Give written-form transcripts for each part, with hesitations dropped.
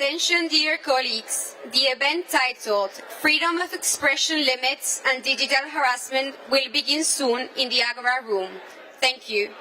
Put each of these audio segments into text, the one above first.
Attention, dear colleagues. The event titled Freedom of Expression Limits and Digital Harassment will begin soon in the Agora room. Thank you.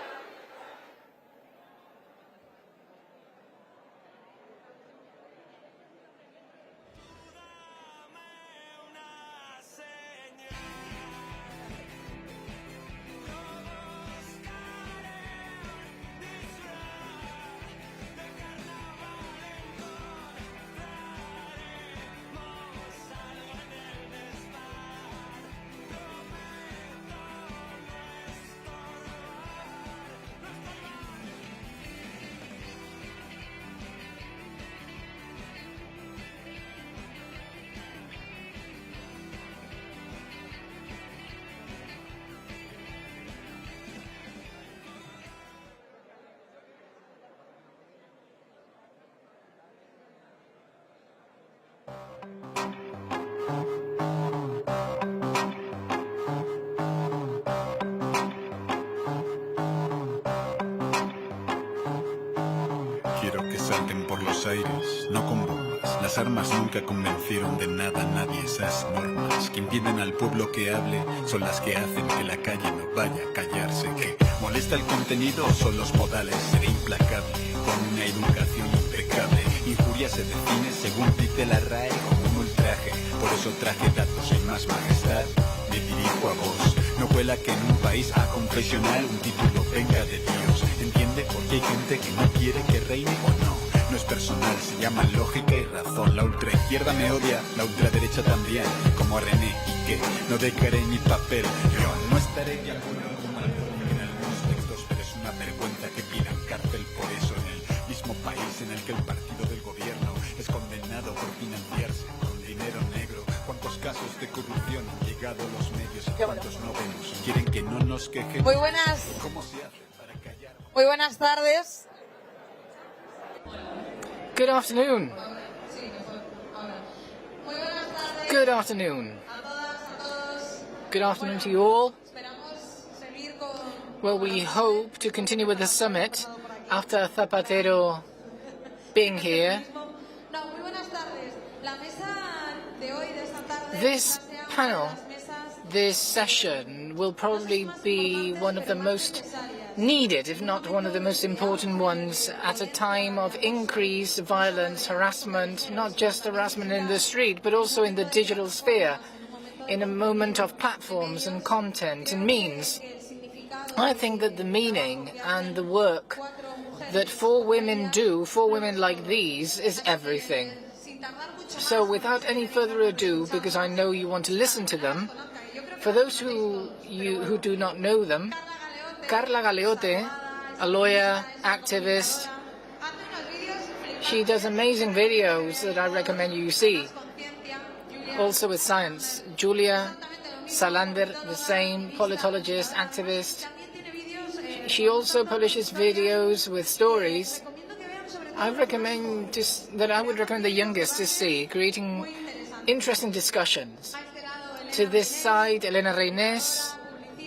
Quiero que salten por los aires, no con bombas. Las armas nunca convencieron de nada a nadie. Esas normas que impiden al pueblo que hable son las que hacen que la calle no vaya a callarse. Que molesta el contenido o son los modales. Seré implacable con una educación impecable. Injuria se define según dice la RAE como un ultraje. Por eso traje datos en más majestad. Me dirijo a vos. No cuela que en un país aconfesional un título venga de Dios. ¿Entiende por qué hay gente que no quiere que reine o no? No es personal, se llama lógica y razón. La ultraizquierda me odia, la ultraderecha también. Como a René y que no dejaré mi papel. Yo no estaré de acuerdo con Malcolm en algunos textos, pero es una vergüenza que pidan cárcel por eso en el mismo país en el que el partido del gobierno es condenado por financiarse con dinero negro. ¿Cuántos casos de corrupción han llegado a los medios y cuántos no vemos? ¿Quieren que no nos quejemos? Muy buenas. ¿Cómo se hace para callar? Muy buenas tardes. Good afternoon. Good afternoon. Good afternoon to you all. Well, we hope to continue with the summit after Zapatero being here. This panel, this session, will probably be one of the most needed, if not one of the most important ones, at a time of increased violence, harassment, not just harassment in the street, but also in the digital sphere, in a moment of platforms and content and means. I think that the meaning and the work that four women do, four women like these, is everything. So without any further ado, because I know you want to listen to them, for those who do not know them, Carla Galeote, a lawyer, activist, she does amazing videos that I recommend you see. Also with science. Julia Salander, the same, politologist, activist. She also publishes videos with stories. I would recommend the youngest to see, creating interesting discussions. To this side, Elena Reynés,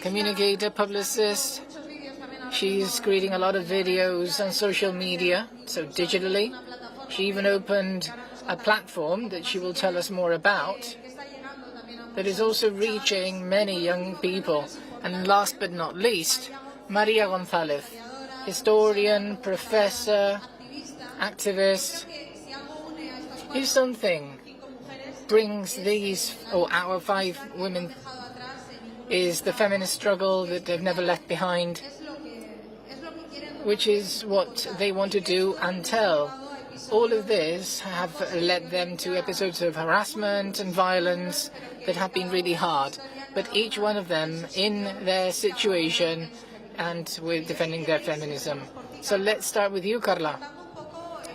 communicator, publicist. She's creating a lot of videos on social media, so digitally. She even opened a platform that she will tell us more about that is also reaching many young people. And last but not least, Maria González, historian, professor, activist. If something brings these, or our five women, is the feminist struggle that they've never left behind, which is what they want to do and tell. All of this have led them to episodes of harassment and violence that have been really hard. But each one of them in their situation and with defending their feminism. So let's start with you, Carla.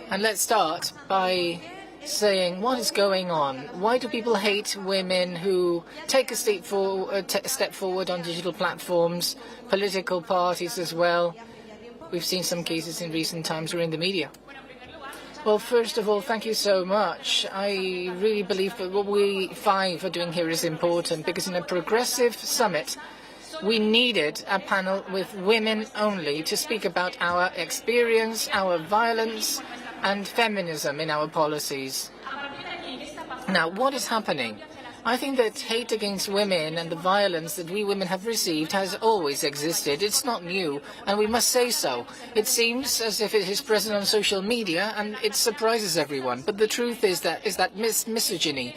And let's start by saying what is going on. Why do people hate women who take a step forward on digital platforms, political parties as well? We've seen some cases in recent times or in the media. Well, first of all, thank you so much. I really believe that what we five are doing here is important, because in a progressive summit, we needed a panel with women only to speak about our experience, our violence, and feminism in our policies. Now, what is happening? I think that hate against women and the violence that we women have received has always existed. It's not new, and we must say so. It seems as if it is present on social media, and it surprises everyone. But the truth is that misogyny,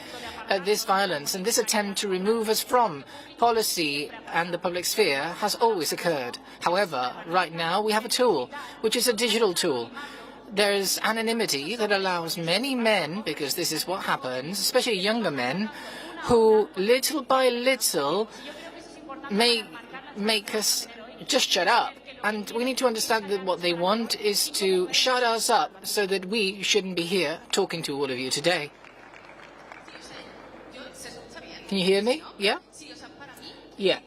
this violence, and this attempt to remove us from policy and the public sphere has always occurred. However, right now we have a tool, which is a digital tool. There's anonymity that allows many men, because this is what happens, especially younger men, who little by little make us just shut up. And we need to understand that what they want is to shut us up so that we shouldn't be here talking to all of you today. Can you hear me? Yeah? Yeah.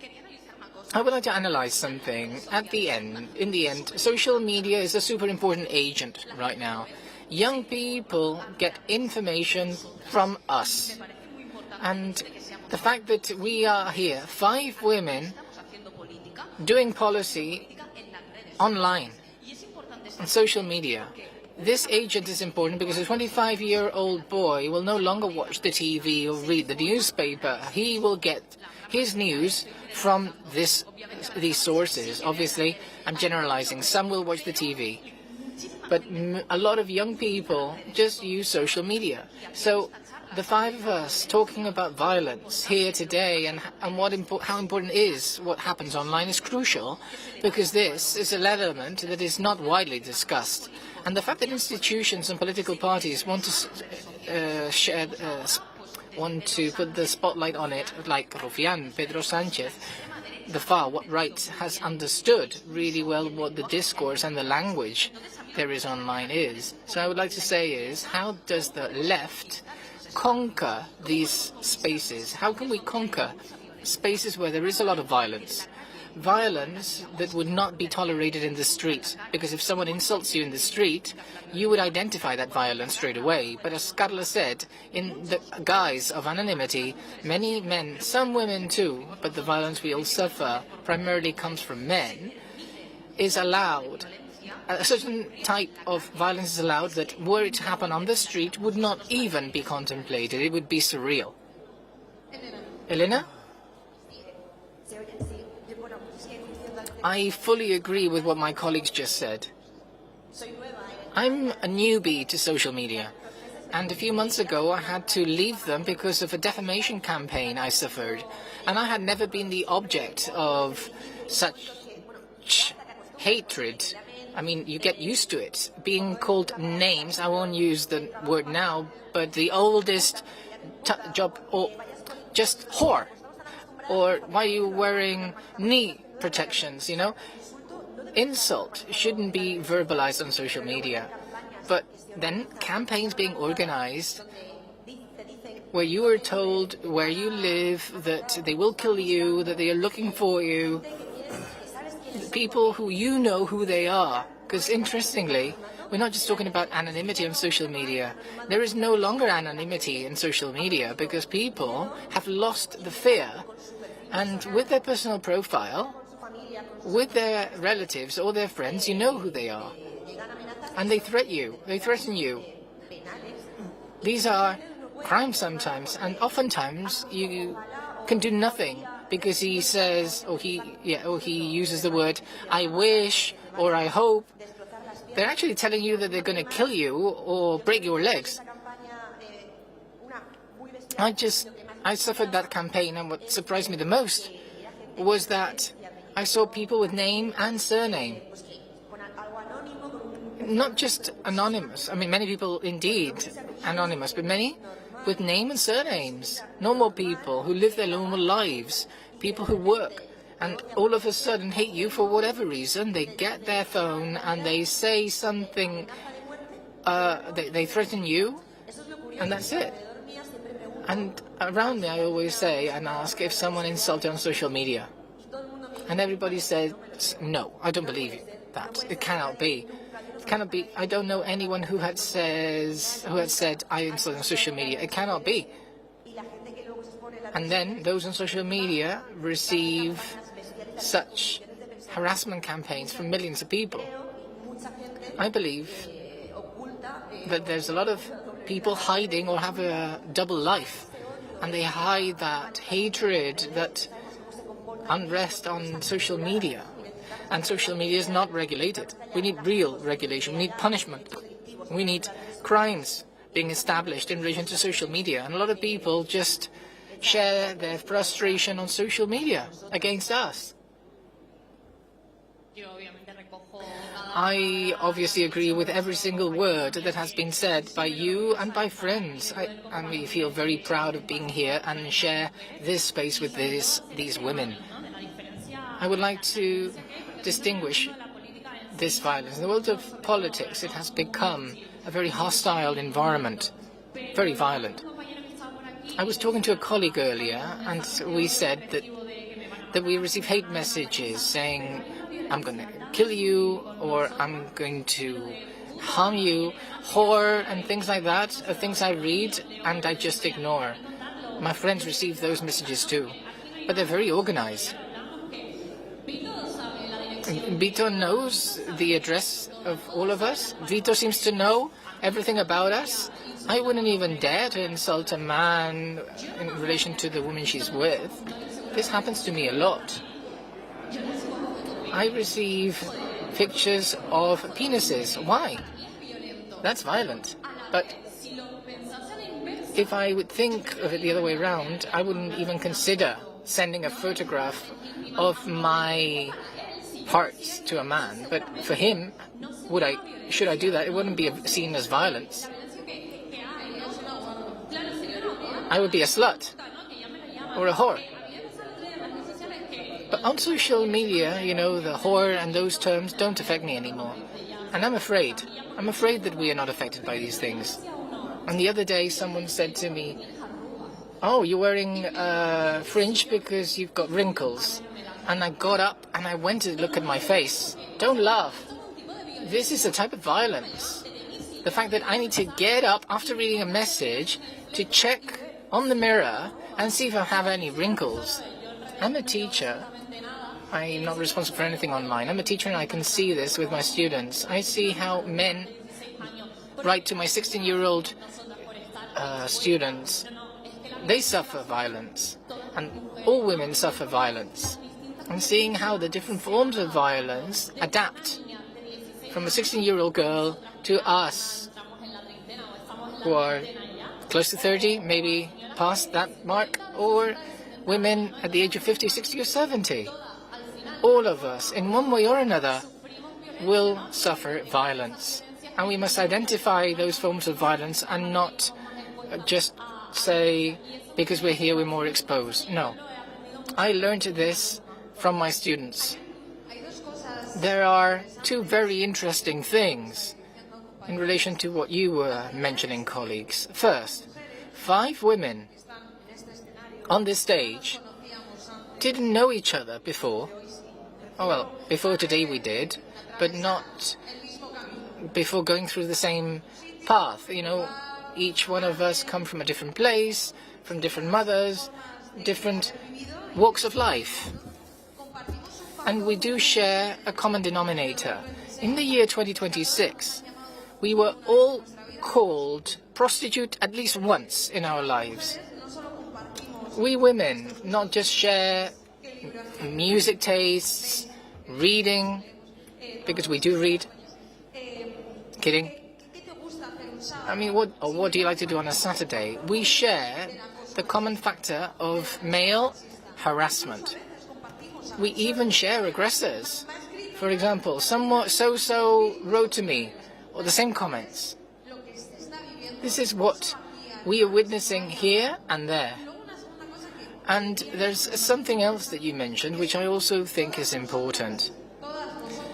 I would like to analyze something. In the end, social media is a super important agent right now. Young people get information from us. And the fact that we are here, 5 women doing policy online, on social media. This agent is important because a 25-year-old boy will no longer watch the TV or read the newspaper. He will get his news from these sources. Obviously, I'm generalizing. Some will watch the TV. But a lot of young people just use social media. So the 5 of us talking about violence here today and how important is what happens online is crucial, because this is an element that is not widely discussed. And the fact that institutions and political parties want to put the spotlight on it, like Rufián, Pedro Sánchez, the far right has understood really well what the discourse and the language there is online is. So I would like to say is, how does the left conquer these spaces? How can we conquer spaces where there is a lot of violence? Violence that would not be tolerated in the street, because if someone insults you in the street, you would identify that violence straight away. But as Carla said, in the guise of anonymity, many men, some women too, but the violence we all suffer primarily comes from men, is allowed. A certain type of violence is allowed that, were it to happen on the street, would not even be contemplated. It would be surreal. Elena? I fully agree with what my colleagues just said. I'm a newbie to social media, and a few months ago I had to leave them because of a defamation campaign I suffered, and I had never been the object of such hatred. I mean, you get used to it. Being called names, I won't use the word now, but the oldest job, or just whore, or why are you wearing knee protections, you know? Insult shouldn't be verbalized on social media. But then campaigns being organized where you are told where you live, that they will kill you, that they are looking for you, people who you know who they are. Because interestingly, we're not just talking about anonymity on social media. There is no longer anonymity in social media because people have lost the fear. And with their personal profile, with their relatives or their friends, you know who they are. And they threaten you. These are crimes sometimes, and oftentimes you can do nothing because he says, or he uses the word, I wish, or I hope. They're actually telling you that they're going to kill you or break your legs. I suffered that campaign, and what surprised me the most was that I saw people with name and surname. Not just anonymous. I mean, many people indeed anonymous, but many with name and surnames. Normal people who live their normal lives. People who work and all of a sudden hate you for whatever reason. They get their phone and they say something, they threaten you, and that's it. And around me I always say and ask if someone insulted on social media. And everybody says, no, I don't believe that. It cannot be. It cannot be. I don't know anyone who had said I insulted on social media. It cannot be. And then those on social media receive such harassment campaigns from millions of people. I believe that there's a lot of people hiding or have a double life, and they hide that hatred, that unrest on social media. And social media is not regulated. We need real regulation. We need punishment. We need crimes being established in relation to social media. And a lot of people just share their frustration on social media against us. I obviously agree with every single word that has been said by you and by friends. And we feel very proud of being here and share this space with these women. I would like to distinguish this violence. In the world of politics, it has become a very hostile environment, very violent. I was talking to a colleague earlier, and we said that we receive hate messages saying, I'm going to kill you, or I'm going to harm you, horror and things like that are things I read and I just ignore. My friends receive those messages too, but they're very organized. Vito knows the address of all of us. Vito seems to know everything about us. I wouldn't even dare to insult a man in relation to the woman she's with. This happens to me a lot. I receive pictures of penises. Why? That's violent. But if I would think of it the other way around, I wouldn't even consider sending a photograph of my parts to a man. But for him, should I do that? It wouldn't be seen as violence. I would be a slut or a whore. But on social media, you know, the whore and those terms don't affect me anymore. And I'm afraid. I'm afraid that we are not affected by these things. And the other day, someone said to me, oh, you're wearing fringe because you've got wrinkles. And I got up and I went to look at my face. Don't laugh. This is a type of violence. The fact that I need to get up after reading a message to check on the mirror and see if I have any wrinkles. I'm a teacher. I'm not responsible for anything online. I'm a teacher and I can see this with my students. I see how men write to my 16-year-old students. They suffer violence. And all women suffer violence. And seeing how the different forms of violence adapt from a 16-year-old girl to us who are close to 30, maybe past that mark, or women at the age of 50, 60 or 70. All of us, in one way or another, will suffer violence. And we must identify those forms of violence and not just say, because we're here, we're more exposed. No. I learned this from my students. There are two very interesting things in relation to what you were mentioning, colleagues. First, 5 women on this stage didn't know each other before. Oh, well, before today we did, but not before going through the same path. You know, each one of us come from a different place, from different mothers, different walks of life. And we do share a common denominator. In the year 2026, we were all called prostitute at least once in our lives. We women not just share music tastes, reading, because we do read. Kidding. I mean, what do you like to do on a Saturday? We share the common factor of male harassment. We even share aggressors. For example, someone so wrote to me, or the same comments. This is what we are witnessing here and there. And there's something else that you mentioned, which I also think is important.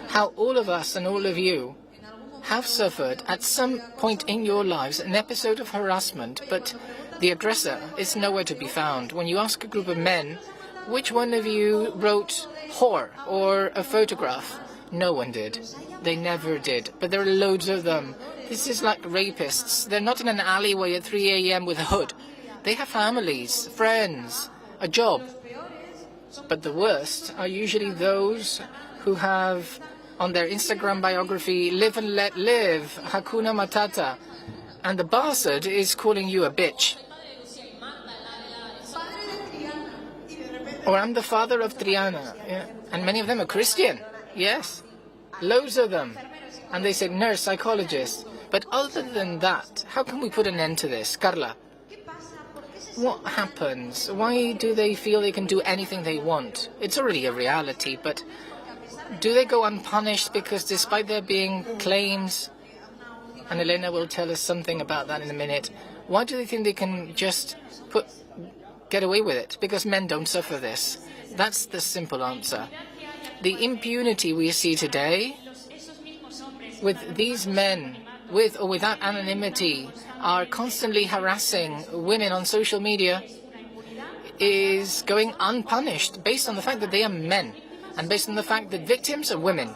How all of us and all of you have suffered at some point in your lives an episode of harassment, but the aggressor is nowhere to be found. When you ask a group of men, which one of you wrote whore or a photograph? No one did. They never did. But there are loads of them. This is like rapists. They're not in an alleyway at 3 a.m. with a hood. They have families, friends, a job. But the worst are usually those who have on their Instagram biography, "Live and let live, Hakuna Matata," and the bastard is calling you a bitch. Or "I'm the father of Triana," yeah. And many of them are Christian, yes, loads of them. And they say nurse, psychologist. But other than that, how can we put an end to this? Carla, what happens? Why do they feel they can do anything they want? It's already a reality, but do they go unpunished because despite there being claims, and Elena will tell us something about that in a minute, why do they think they can just get away with it? Because men don't suffer this. That's the simple answer. The impunity we see today with these men, with or without anonymity, are constantly harassing women on social media, is going unpunished based on the fact that they are men and based on the fact that victims are women.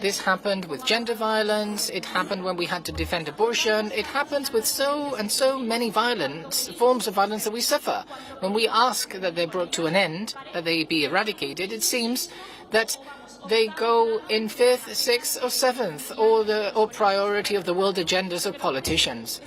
This happened with gender violence, it happened when we had to defend abortion, it happens with so many forms of violence that we suffer. When we ask that they're brought to an end, that they be eradicated, it seems that they go in 5th, 6th or 7th, or priority of the world agendas of politicians.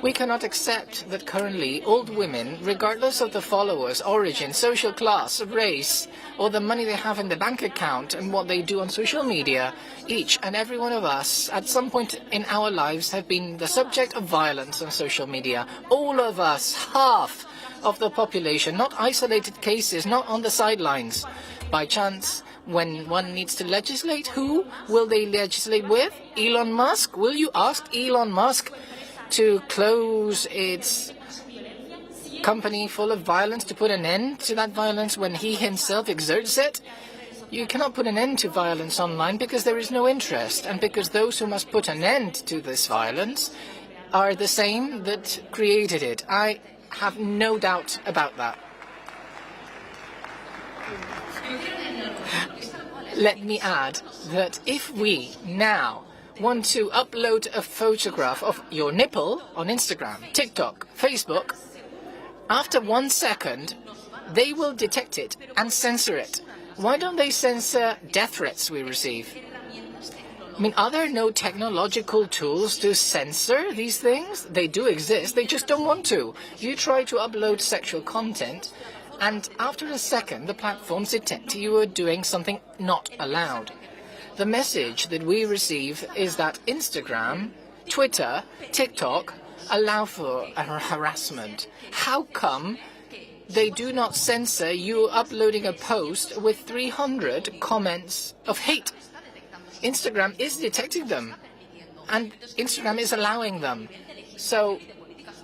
We cannot accept that currently old women, regardless of the followers, origin, social class, race, or the money they have in the bank account and what they do on social media, each and every one of us at some point in our lives have been the subject of violence on social media. All of us, half of the population, not isolated cases, not on the sidelines. By chance, when one needs to legislate, who will they legislate with? Elon Musk? Will you ask Elon Musk to close its company full of violence, to put an end to that violence when he himself exerts it? You cannot put an end to violence online because there is no interest, and because those who must put an end to this violence are the same that created it. I have no doubt about that. Let me add that if we now want to upload a photograph of your nipple on Instagram, TikTok, Facebook, after 1 second, they will detect it and censor it. Why don't they censor death threats we receive? I mean, are there no technological tools to censor these things? They do exist, they just don't want to. You try to upload sexual content, and after a second, the platforms detect you are doing something not allowed. The message that we receive is that Instagram, Twitter, TikTok allow for harassment. How come they do not censor you uploading a post with 300 comments of hate? Instagram is detecting them, and Instagram is allowing them. So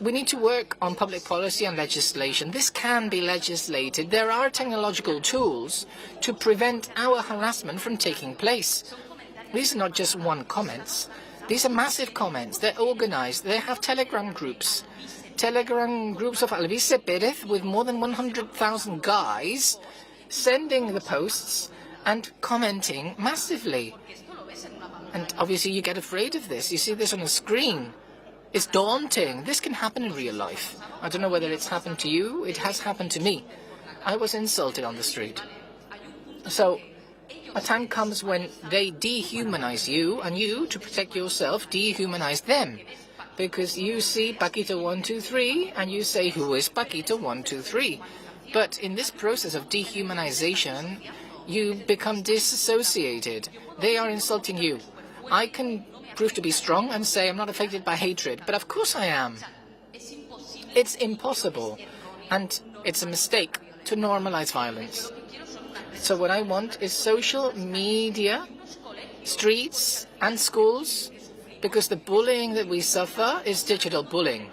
we need to work on public policy and legislation. This can be legislated. There are technological tools to prevent our harassment from taking place. These are not just one comments. These are massive comments. They're organized. They have Telegram groups. Telegram groups of Alvise Perez with more than 100,000 guys sending the posts and commenting massively. And obviously you get afraid of this. You see this on a screen. It's daunting. This can happen in real life. I don't know whether it's happened to you. It has happened to me. I was insulted on the street. So a time comes when they dehumanize you, and you, to protect yourself, dehumanize them. Because you see Paquito 123, and you say, who is Paquito 123? But in this process of dehumanization, you become disassociated. They are insulting you. I can prove to be strong and say I'm not affected by hatred, but of course I am. It's impossible, and it's a mistake to normalize violence. So what I want is social media, streets and schools, because the bullying that we suffer is digital bullying.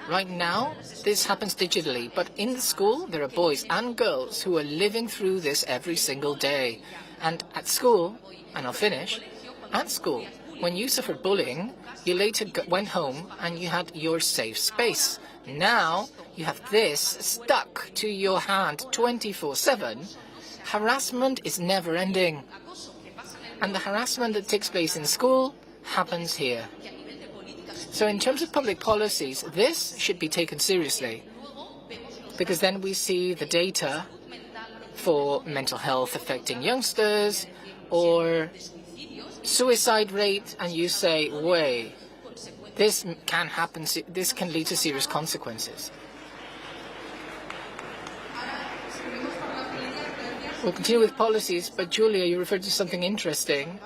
Right now, this happens digitally, but in the school, there are boys and girls who are living through this every single day. And at school, and I'll finish, at school, when you suffered bullying, you later went home and you had your safe space. Now, you have this stuck to your hand 24/7. Harassment is never ending. And the harassment that takes place in school happens here. So in terms of public policies, this should be taken seriously, because then we see the data for mental health affecting youngsters, or suicide rate, and you say, way, this can happen, this can lead to serious consequences. We'll continue with policies, but Julia, you referred to something interesting.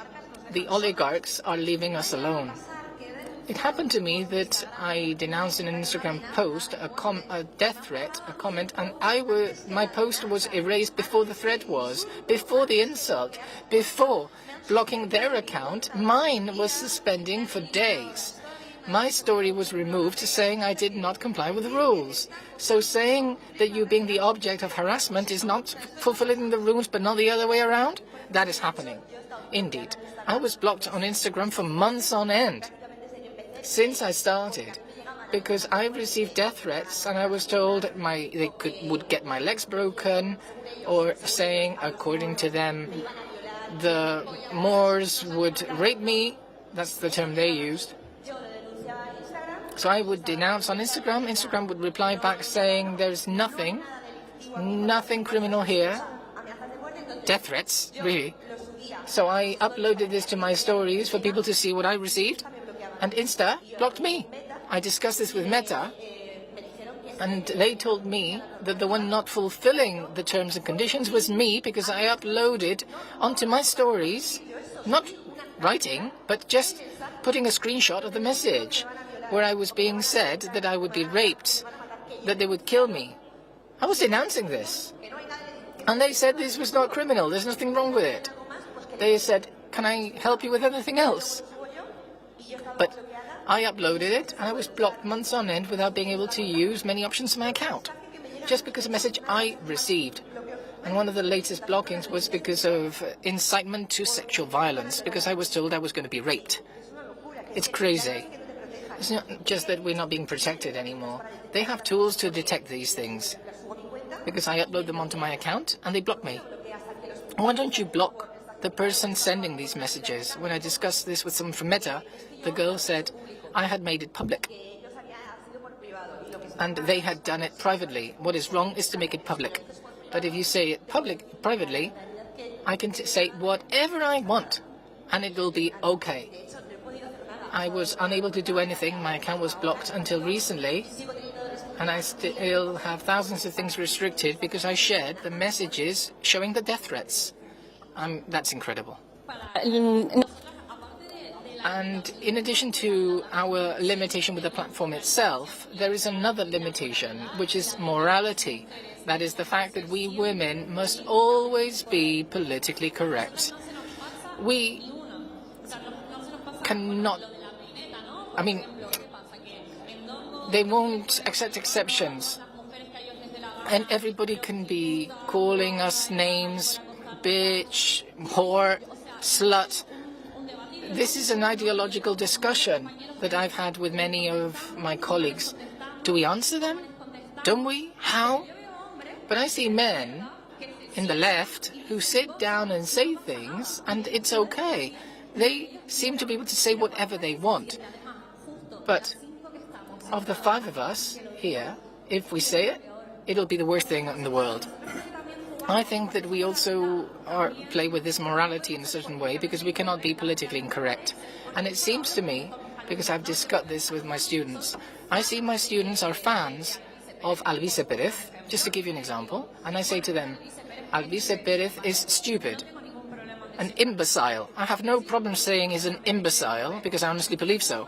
The oligarchs are leaving us alone. It happened to me that I denounced in an Instagram post a death threat, a comment, and my post was erased before the threat was, before the insult, before blocking their account. Mine was suspending for days. My story was removed, saying I did not comply with the rules. So saying that you being the object of harassment is not fulfilling the rules, but not the other way around, that is happening. Indeed, I was blocked on Instagram for months on end since I started, because I received death threats, and I was told they would get my legs broken, or saying, according to them, the Moors would rape me. That's the term they used. So I would denounce on Instagram. Instagram would reply back saying there's nothing criminal here. Death threats, really. So I uploaded this to my stories for people to see what I received, and Insta blocked me. I discussed this with Meta, and they told me that the one not fulfilling the terms and conditions was me, because I uploaded onto my stories, not writing, but just putting a screenshot of the message, where I was being said that I would be raped, that they would kill me. I was denouncing this. And they said this was not criminal, there's nothing wrong with it. They said, can I help you with anything else? But I uploaded it, and I was blocked months on end without being able to use many options in my account, just because of a message I received. And one of the latest blockings was because of incitement to sexual violence, because I was told I was going to be raped. It's crazy. It's not just that we're not being protected anymore. They have tools to detect these things, because I upload them onto my account and they block me. Why don't you block the person sending these messages? When I discussed this with someone from Meta, the girl said I had made it public and they had done it privately. What is wrong is to make it public. But if you say it privately, I can say whatever I want and it will be okay. I was unable to do anything. My account was blocked until recently, and I still have thousands of things restricted because I shared the messages showing the death threats. That's incredible. And in addition to our limitation with the platform itself, there is another limitation, which is morality. That is the fact that we women must always be politically correct. We cannot, they won't accept exceptions. And everybody can be calling us names, bitch, whore, slut. This is an ideological discussion that I've had with many of my colleagues. Do we answer them? Don't we? How? But I see men in the left who sit down and say things, and it's okay. They seem to be able to say whatever they want. But of the 5 of us here, if we say it, it'll be the worst thing in the world. I think that we also play with this morality in a certain way because we cannot be politically incorrect. And it seems to me, because I've discussed this with my students, I see my students are fans of Alvise Perez, just to give you an example, and I say to them, Alvise Perez is stupid, an imbecile. I have no problem saying he's an imbecile because I honestly believe so.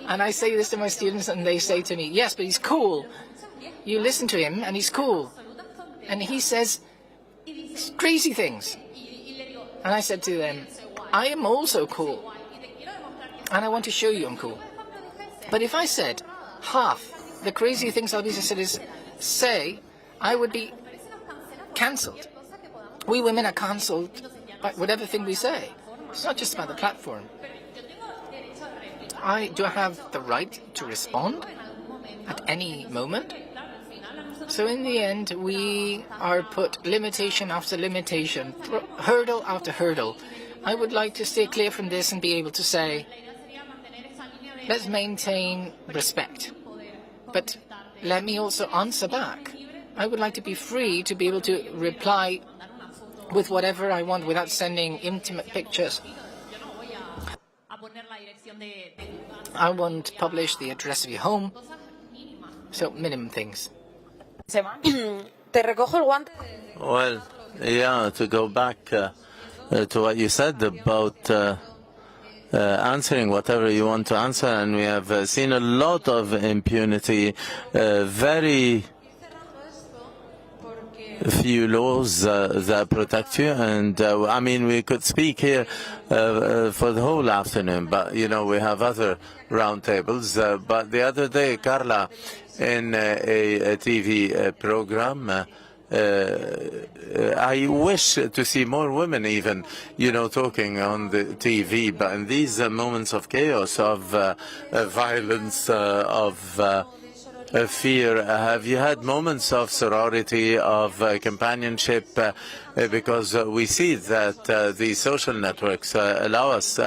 And I say this to my students and they say to me, yes, but he's cool. You listen to him and he's cool. And he says crazy things. And I said to them, I am also cool. And I want to show you I'm cool. But if I said half the crazy things Alvise say, I would be cancelled. We women are cancelled by whatever thing we say. It's not just about the platform. Do I have the right to respond at any moment? So in the end, we are put limitation after limitation, hurdle after hurdle. I would like to stay clear from this and be able to say, let's maintain respect. But let me also answer back. I would like to be free to be able to reply with whatever I want without sending intimate pictures. I won't publish the address of your home. So minimum things. Te recojo el guante. Well, yeah, to go back to what you said about answering whatever you want to answer, and we have seen a lot of impunity, very few laws that protect you, and I mean, we could speak here for the whole afternoon, but you know, we have other roundtables. But the other day, Carla, in a TV program, I wish to see more women even, you know, talking on the TV, but in these moments of chaos, of violence, of fear, have you had moments of sorority, of companionship, because we see that these social networks allow us,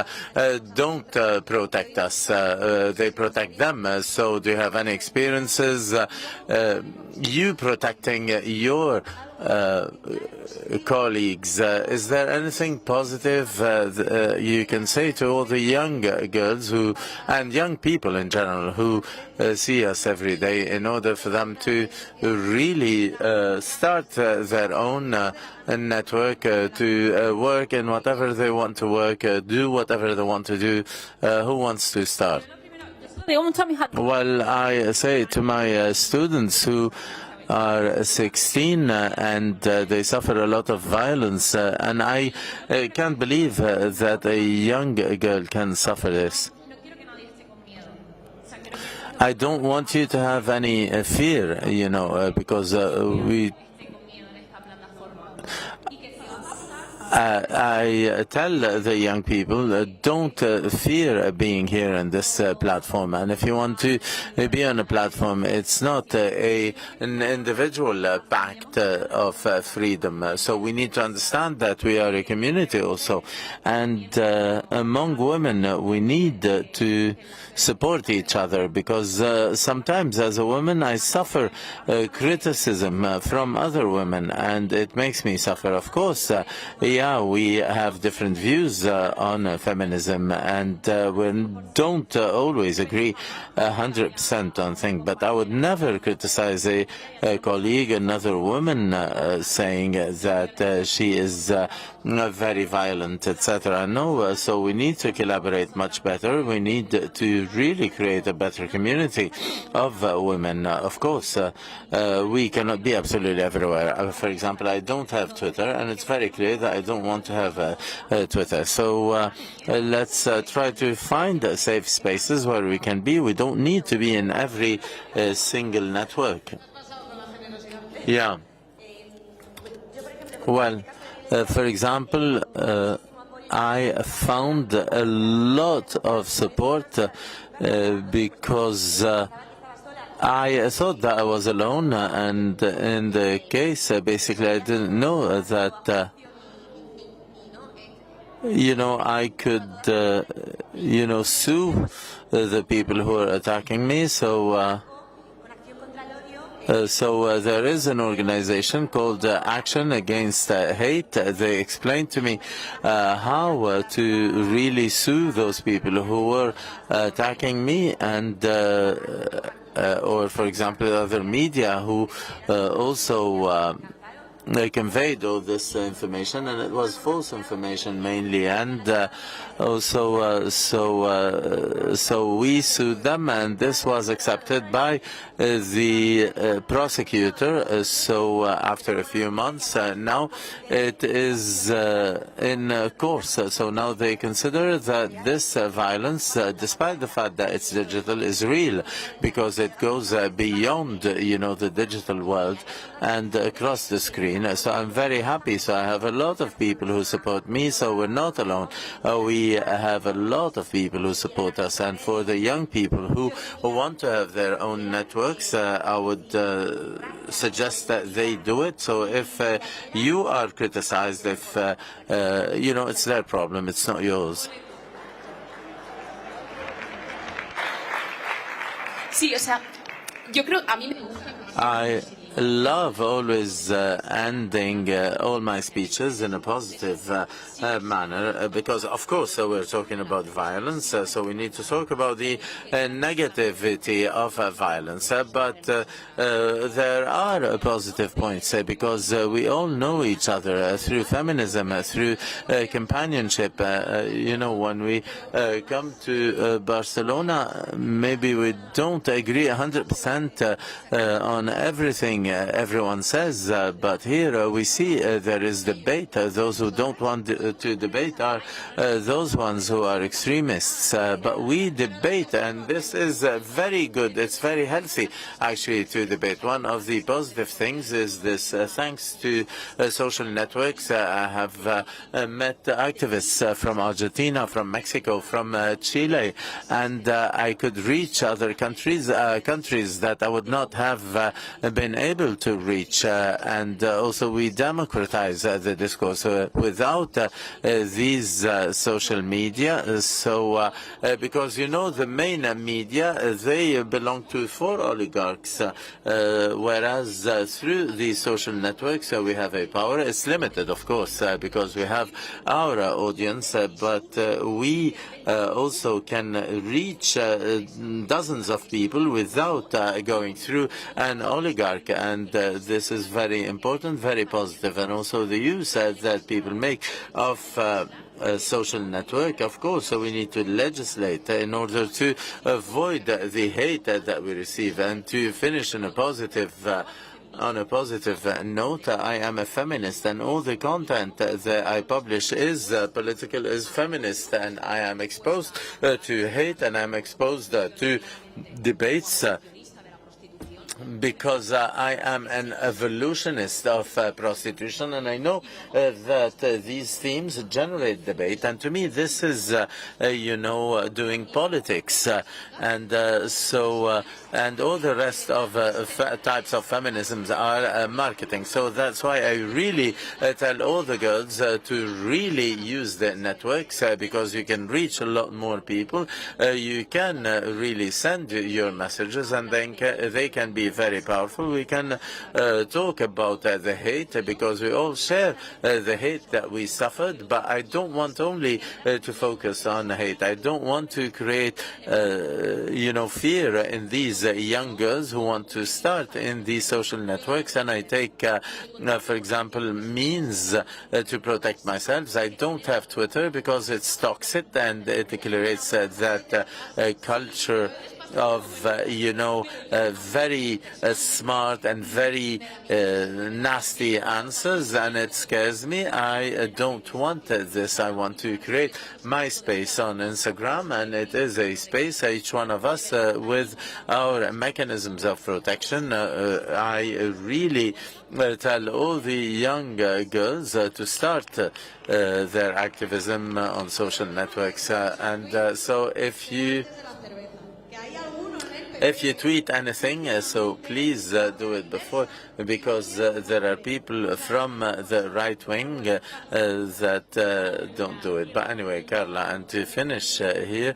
don't protect us, they protect them. So do you have any experiences, you protecting your colleagues? Is there anything positive you can say to all the young girls who, and young people in general, who see us every day, in order for them to really start their own network, to work in whatever they want to work, do whatever they want to do? Who wants to start? Well, I say to my students who are 16 and they suffer a lot of violence, and I can't believe that a young girl can suffer this. I don't want you to have any fear, you know, because I tell the young people, don't fear being here on this platform. And if you want to be on a platform, it's not an individual pact of freedom. So we need to understand that we are a community also. And among women, we need to support each other, because sometimes as a woman I suffer criticism from other women, and it makes me suffer. Of course, yeah, we have different views on feminism, and we don't always agree 100% on things, but I would never criticize a colleague, another woman, saying that she is very violent, etc. No, so we need to collaborate much better. We need to really create a better community of women. Of course, we cannot be absolutely everywhere. For example, I don't have Twitter, and it's very clear that I don't want to have Twitter. So let's try to find safe spaces where we can be. We don't need to be in every single network. Yeah. Well, for example, I found a lot of support because I thought that I was alone, and in the case, basically, I didn't know that, you know, I could, you know, sue the people who are attacking me. So there is an organization called Action Against Hate. They explained to me how to really sue those people who were attacking me, and or, for example, other media who also they conveyed all this information, and it was false information mainly, and also so we sued them, and this was accepted by the prosecutor. So after a few months, now it is in course. So now they consider that this violence, despite the fact that it's digital, is real, because it goes beyond, you know, the digital world and across the screen. So I'm very happy. So I have a lot of people who support me, so we're not alone. We have a lot of people who support us, and for the young people who want to have their own networks, I would suggest that they do it. So if you are criticized, if you know, it's their problem, it's not yours. Sí, o sea, yo creo, a mí me gusta. love always ending all my speeches in a positive manner because, of course, we're talking about violence, so we need to talk about the negativity of violence. But there are positive points because we all know each other through feminism, through companionship. When we come to Barcelona, maybe we don't agree 100% on everything everyone says, but here we see there is debate. Those who don't want to debate are those ones who are extremists. But we debate, and this is very good. It's very healthy, actually, to debate. One of the positive things is this. Thanks to social networks, I have met activists from Argentina, from Mexico, from Chile, and I could reach other countries that I would not have been able to reach. And also we democratize the discourse without these social media. So because, the main media, they belong to 4 oligarchs, whereas through these social networks we have a power. It's limited, of course, because we have our audience, but we also can reach dozens of people without going through an oligarch, and this is very important, very positive. And also the use that people make of a social network, of course, so we need to legislate in order to avoid the hate that we receive. And to finish on a positive note, I am a feminist, and all the content that I publish is political, is feminist, and I am exposed to hate, and I'm exposed to debates because I am an evolutionist of prostitution, and I know that these themes generate debate, and to me this is, doing politics, and and all the rest of types of feminisms are marketing. So that's why I really tell all the girls to really use the networks because you can reach a lot more people. You can really send your messages, and then they can be very powerful. We can talk about the hate because we all share the hate that we suffered, but I don't want only to focus on hate. I don't want to create fear in these young girls who want to start in these social networks, and I take for example means to protect myself. I don't have Twitter because it's toxic and it creates that culture of very smart and very nasty answers, and it scares me. I don't want this. I want to create my space on Instagram, and it is a space, each one of us with our mechanisms of protection. I really tell all the young girls to start their activism on social networks, and so if you tweet anything, so please do it before, because there are people from the right wing that don't do it. But anyway, Carla, and to finish here,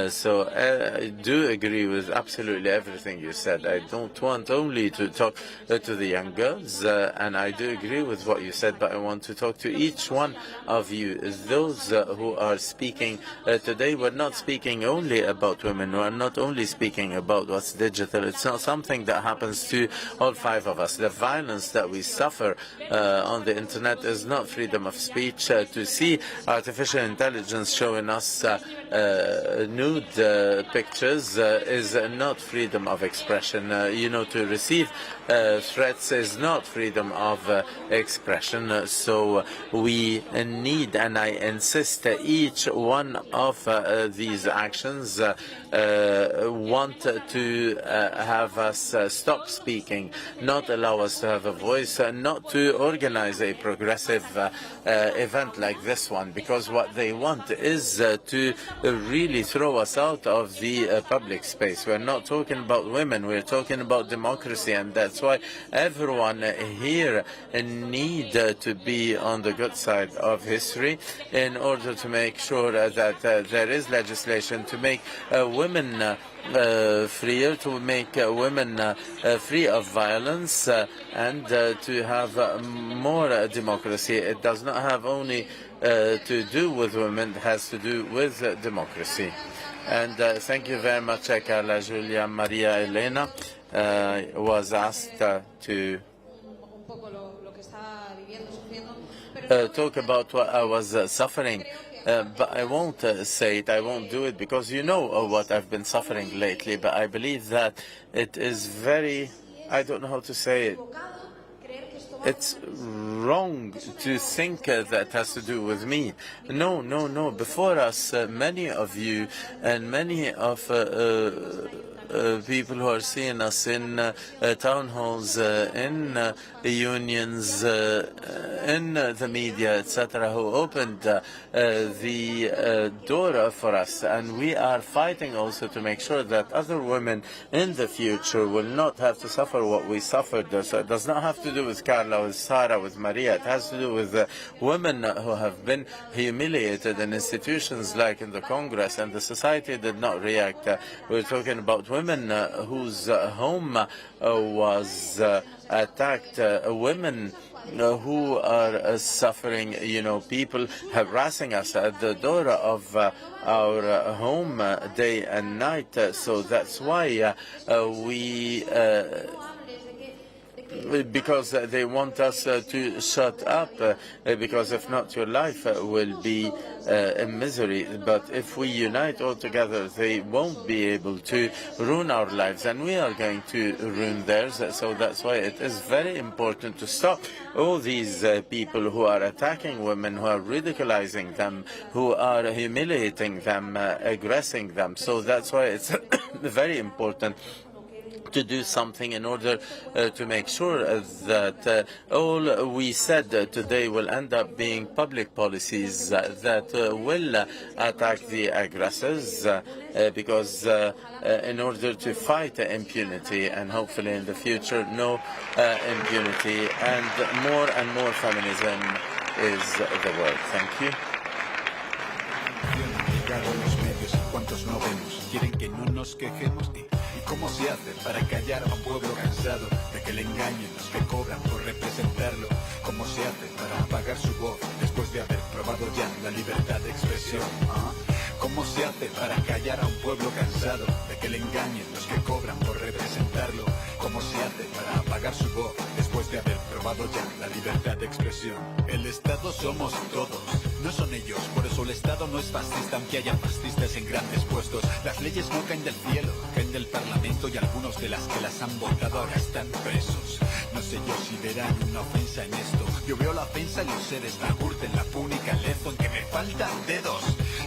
so I do agree with absolutely everything you said. I don't want only to talk to the young girls, and I do agree with what you said, but I want to talk to each one of you. Those who are speaking today, we're not speaking only about women. We're not only speaking about what's digital. It's not something that happens to all 5 of us. The violence that we suffer on the internet is not freedom of speech. To see artificial intelligence showing us nude pictures is not freedom of expression. To receive threats is not freedom of expression. So we need, and I insist, each one of these actions want to have us stop speaking, not allow us to have a voice, not to organize a progressive event like this one, because what they want is to really throw us out of the public space. We're not talking about women, we're talking about democracy, and that's why everyone here need to be on the good side of history in order to make sure that there is legislation to make women freer, to make women free of violence, and to have more democracy. It does not have only to do with women, it has to do with democracy. And thank you very much, Carla Giulia Maria Elena was asked to talk about what I was suffering. But I won't say it, I won't do it, because you know what I've been suffering lately, but I believe that it is very, I don't know how to say it, it's wrong to think that has to do with me. No, no, no. Before us, many of you and many of people who are seeing us in town halls, in unions, in the media, etc., who opened the door for us. And we are fighting also to make sure that other women in the future will not have to suffer what we suffered. So it does not have to do with Carla, with Sarah, with Maria. It has to do with women who have been humiliated in institutions like in the Congress, and the society did not react. We're talking about women whose home was attacked, women who are suffering, people harassing us at the door of our home day and night. So that's why we because they want us to shut up, because if not, your life will be in misery. But if we unite all together, they won't be able to ruin our lives, and we are going to ruin theirs. So that's why it is very important to stop all these people who are attacking women, who are ridiculizing them, who are humiliating them, aggressing them. So that's why it's very important to do something in order to make sure that all we said today will end up being public policies that will attack the aggressors, because in order to fight impunity, and hopefully in the future no impunity, and more feminism is the word. Thank you. ¿Cómo se hace para callar a un pueblo cansado de que le engañen los que cobran por representarlo? ¿Cómo se hace para apagar su voz después de haber probado ya la libertad de expresión? ¿Cómo se hace para callar a un pueblo cansado de que le engañen los que cobran por representarlo? ¿Cómo se hace para apagar su voz después de haber probado ya la libertad de expresión? El Estado somos todos, no son ellos. Por eso el Estado no es fascista, aunque haya fascistas en grandes puestos. Las leyes no caen del cielo, caen del Parlamento, y algunos de las que las han votado ahora están presos. No sé yo si verán una ofensa en esto. Yo veo la ofensa en los seres, la hurta, en la púnica, el lezo, en que me faltan dedos.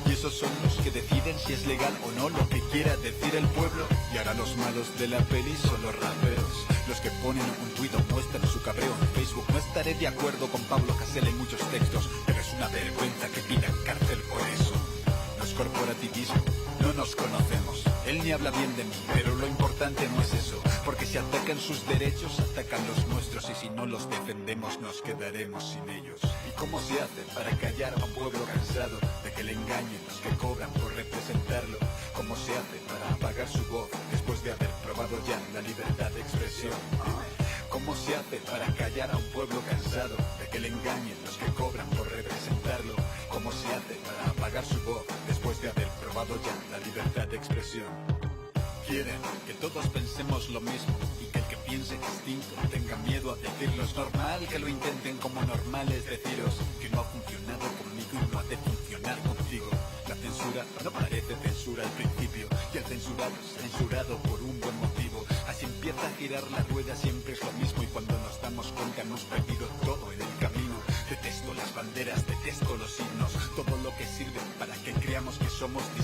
Y esos son los que deciden si es legal o no lo que quiera decir el pueblo. Y ahora los malos de la peli son los raperos, los que ponen un tuit o muestran su cabreo en Facebook. No estaré de acuerdo con Pablo Hasél en muchos textos, pero es una vergüenza que pidan cárcel por eso. No es corporativismo, no nos conocemos. Él ni habla bien de mí, pero lo importante no es eso, porque si atacan sus derechos, atacan los nuestros, y si no los defendemos, nos quedaremos sin ellos. ¿Y cómo se hace para callar a un pueblo cansado de que le engañen los que cobran por representarlo? ¿Cómo se hace para apagar su voz después de haber probado ya la libertad de expresión? ¿Cómo se hace para callar a un pueblo cansado de que le engañen los que cobran por representarlo? ¿Cómo se hace para apagar su voz después de haber probado ya la libertad de expresión? Quieren que todos pensemos lo mismo, y que el que piense distinto tenga miedo a decirlo. Es normal que lo intenten, como normal es deciros que no ha funcionado conmigo y no ha de funcionar contigo. La censura no parece censura al principio, y el censurado es censurado por un buen motivo. Así empieza a girar la rueda, siempre es lo mismo, y cuando nos damos cuenta hemos perdido todo en el camino. Detesto las banderas, detesto los himnos, todo lo que sirve para que creamos que somos distintos.